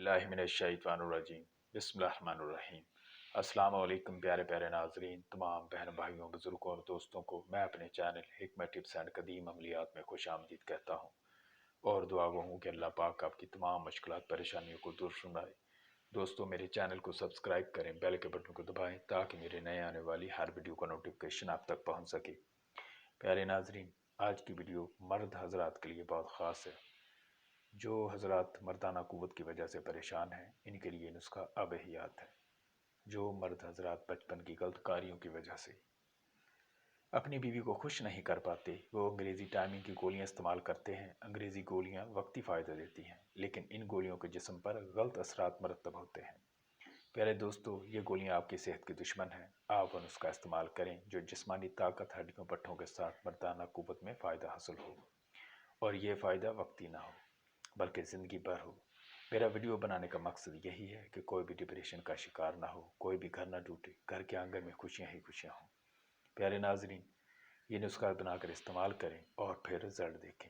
बिस्मिल्लाहिमिनश्शैतानिर्रजीम बिस्मिल्लाहिर्रहमानिर्रहीम। अस्सलाम वालेकुम प्यारे प्यारे नाजरीन, तमाम बहन भाइयों, बुजुर्गों और दोस्तों को मैं अपने चैनल हिकमत टिप्स एंड कदीम अमलियात में खुश आमदीद कहता हूँ और दुआ गो हूँ कि अल्लाह पाक आपकी तमाम मुश्किलात परेशानियों को दूर फरमाए। दोस्तों, मेरे चैनल को सब्सक्राइब करें, बेल के बटन को दबाएं ताकि मेरे नए आने वाली हर वीडियो का नोटिफिकेशन आप तक पहुँच सके। प्यारे नाजरीन, आज की वीडियो मर्द हजरात के लिए बहुत ख़ास है। जो हजरात मर्दाना क़ुव्वत की वजह से परेशान हैं, इनके लिए नुस्खा अब हयात है। जो मर्द हजरात बचपन की गलत कारियों की वजह से अपनी बीवी को खुश नहीं कर पाते, वो अंग्रेज़ी टाइमिंग की गोलियां इस्तेमाल करते हैं। अंग्रेज़ी गोलियां वक्ती फ़ायदा देती हैं, लेकिन इन गोलियों के जिस्म पर गलत असरात मरतब होते हैं। प्यारे दोस्तों, ये गोलियां आपकी सेहत की दुश्मन हैं। आप उन उसका इस्तेमाल करें जो जिस्मानी ताकत, हड्डियों पट्ठों के साथ मर्दाना क़ुव्वत में फ़ायदा हासिल हो, और ये फ़ायदा वक्ती ना हो बल्कि ज़िंदगी भर हो। मेरा वीडियो बनाने का मकसद यही है कि कोई भी डिप्रेशन का शिकार ना हो, कोई भी घर ना टूटे, घर के आंगन में खुशियां ही खुशियां हों। प्यारे नाजरीन, ये नुस्खा बनाकर इस्तेमाल करें और फिर रिजल्ट देखें।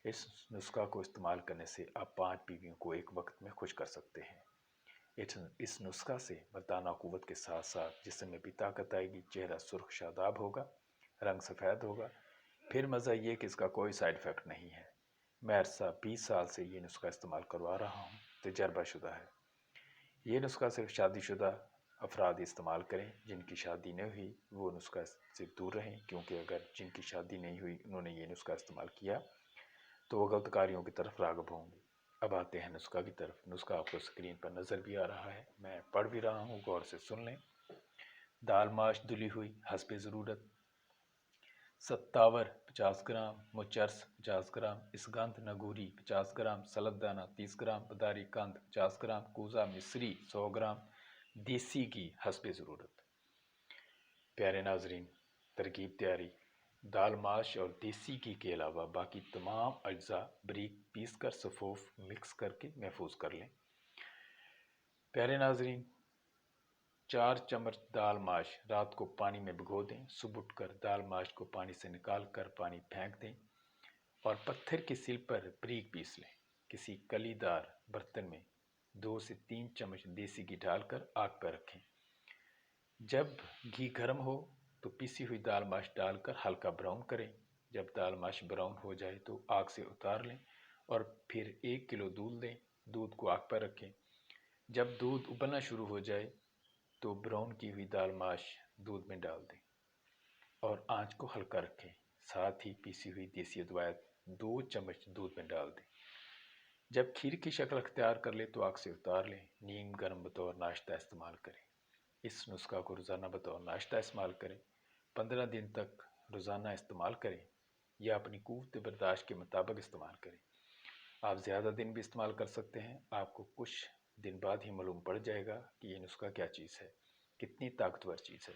इस नुस्खा को इस्तेमाल करने से आप 5 बीवियों को एक वक्त में खुश कर सकते हैं। इस नुस्खा से मर्दाना क़ुव्वत के साथ साथ जिस्म में भी ताकत आएगी, चेहरा सुर्ख शादाब होगा, रंग सफ़ेद होगा। फिर मज़ा ये कि इसका कोई साइड इफ़ेक्ट नहीं है। मैं 20 साल से ये नुस्खा इस्तेमाल करवा रहा हूँ, तजर्बाशुदा है। ये नुस्खा सिर्फ शादीशुदा अफराद इस्तेमाल करें। जिनकी शादी नहीं हुई वो नुस्खा से दूर रहें, क्योंकि अगर जिनकी शादी नहीं हुई उन्होंने ये नुस्खा इस्तेमाल किया तो वो गलत कार्यों की तरफ राग़िब होंगे। अब आते हैं नुस्खा की तरफ। नुस्खा आपको स्क्रीन पर नज़र भी आ रहा है, मैं पढ़ भी रहा हूँ, गौर से सुन लें। दाल माश धुली हुई हस्बे ज़रूरत, सत्तावर 50 ग्राम, मुचर्स 50 ग्राम, इसगंध नगूरी 50 ग्राम, सलतदाना 30 ग्राम, बदारी कंद 50 ग्राम, कूजा मिस्री 100 ग्राम, देसी घी हस्बे ज़रूरत। प्यारे नाजरीन, तरकीब तैयारी। दाल माश और देसी घी के अलावा बाकी तमाम अज्जा बारीक पीस कर सफ़ूफ मिक्स करके महफूज कर लें। प्यारे नाजरीन, 4 चम्मच दाल माश रात को पानी में भिगो दें। सुबह उठकर दाल माश को पानी से निकाल कर पानी फेंक दें और पत्थर की सिल पर बारीक पीस लें। किसी कलीदार बर्तन में 2 से 3 चम्मच देसी घी डालकर आग पर रखें। जब घी गर्म हो तो पिसी हुई दाल माश डालकर हल्का ब्राउन करें। जब दाल माश ब्राउन हो जाए तो आग से उतार लें और फिर 1 किलो दूध लें। दूध को आग पर रखें। जब दूध उबलना शुरू हो जाए तो ब्राउन की हुई दाल माश दूध में डाल दें और आंच को हल्का रखें। साथ ही पीसी हुई देसी अदवायत 2 चम्मच दूध में डाल दें। जब खीर की शक्ल अख्तियार कर ले तो आग से उतार लें। नीम गर्म बतौर नाश्ता इस्तेमाल करें। इस नुस्खा को रोज़ाना बतौर नाश्ता इस्तेमाल करें। 15 दिन तक रोज़ाना इस्तेमाल करें या अपनी क़ुव्वत बर्दाश्त के मुताबिक इस्तेमाल करें। आप ज़्यादा दिन भी इस्तेमाल कर सकते हैं। आपको कुछ दिन बाद ही मालूम पड़ जाएगा कि ये नुस्खा क्या चीज़ है, कितनी ताकतवर चीज़ है।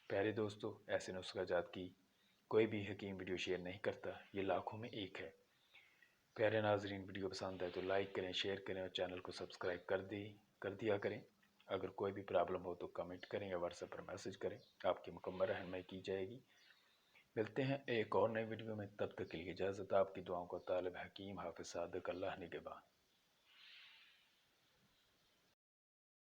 प्यारे दोस्तों, ऐसे नुस्खा जात की कोई भी हकीम वीडियो शेयर नहीं करता, ये लाखों में एक है। प्यारे नाजरीन, वीडियो पसंद आए तो लाइक करें, शेयर करें और चैनल को सब्सक्राइब कर दिया करें। अगर कोई भी प्रॉब्लम हो तो कमेंट करें या व्हाट्सएप पर मैसेज करें, आपकी मुकम्मल रहनुमाई की जाएगी। मिलते हैं एक और नई वीडियो में, तब तक के लिए इजाज़त। आपकी दुआओं का तालिब हकीम हाफिज़ सादिक। अल्लाह निगहबान।